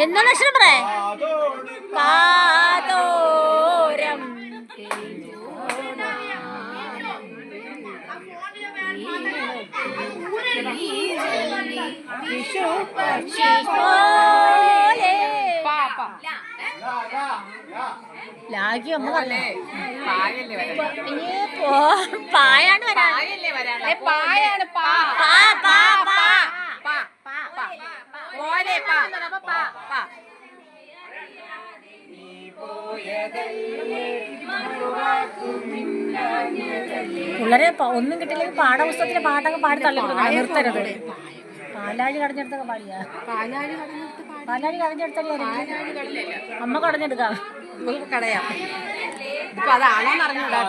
എന്താണ് അക്ഷരം പറയേ? കാതോരം ലാഗി അമ്മ പറഞ്ഞേ പായാണ് വരാൻ പായാണ് പിള്ളേരെ ഒന്നും കിട്ടില്ലെങ്കിൽ പാഠപുസ്തകത്തിലെ പാട്ടൊക്കെ പാടി തള്ളി നിർത്തരുത്. പാലാഴി കടഞ്ഞെടുത്തൊക്കെ പാടിയാ പാലാഴി കടഞ്ഞെടുത്തല്ലേ അമ്മ കടഞ്ഞെടുക്കാം കടയാ. ഇപ്പൊ അതാണോന്ന് അറിഞ്ഞൂടാ.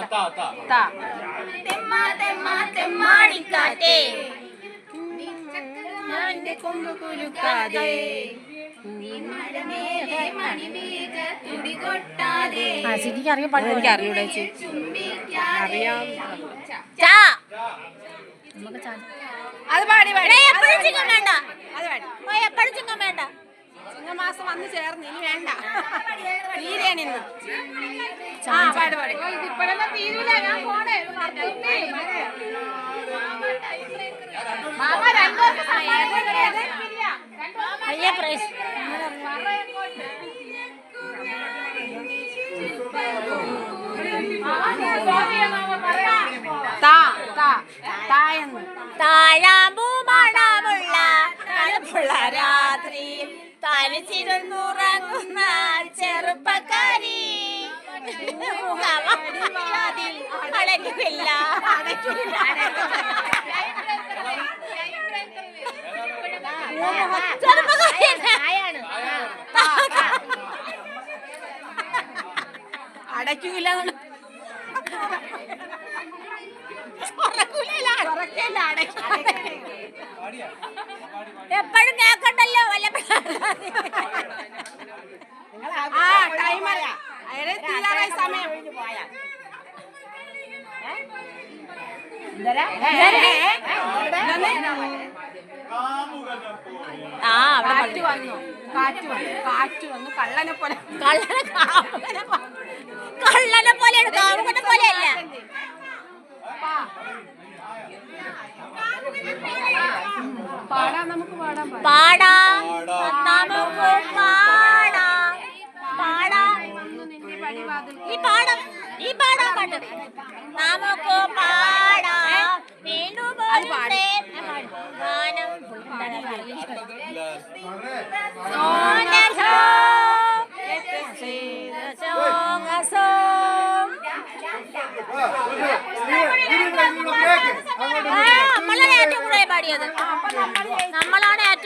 സിറ്റിക്ക് അറിയാൻ പാടില്ല. എനിക്ക് അറിഞ്ഞൂടാ ചേച്ചി. അറിയാം. അത് പാടി പാടി എപ്പോഴും ചിങ്ങം വേണ്ട. അത് പാടി എപ്പോഴും ചിങ്ങം വേണ്ട. ചിങ്ങമാസം വന്ന് ചേർന്ന് ഇനി വേണ്ട. തീരെയാണ് ഇന്ന്. പാട് പാടി ഇപ്പോഴൊന്നും തീരൂല. ഞാൻ പോണേ താഴാമ്പൂമണമുള്ള തണുപ്പുള്ള രാത്രിയിൽ തനിച്ചിരുന്നുറങ്ങുന്ന ചെറുപ്പക്കാരി അടയ്ക്കില്ല അടയ്ക്കില്ല എപ്പോഴും കേക്കണ്ടല്ലോ. സമയം കാറ്റ് വന്നു കള്ളനെ പോലെ പോലെയാണ്. കാമുകനെ പോലെയല്ല. പാടാം നമുക്ക് പാടാം ഈ പാടാം പാട്ട് നമുക്ക് പാടാം. വീണ്ടും ഗാനം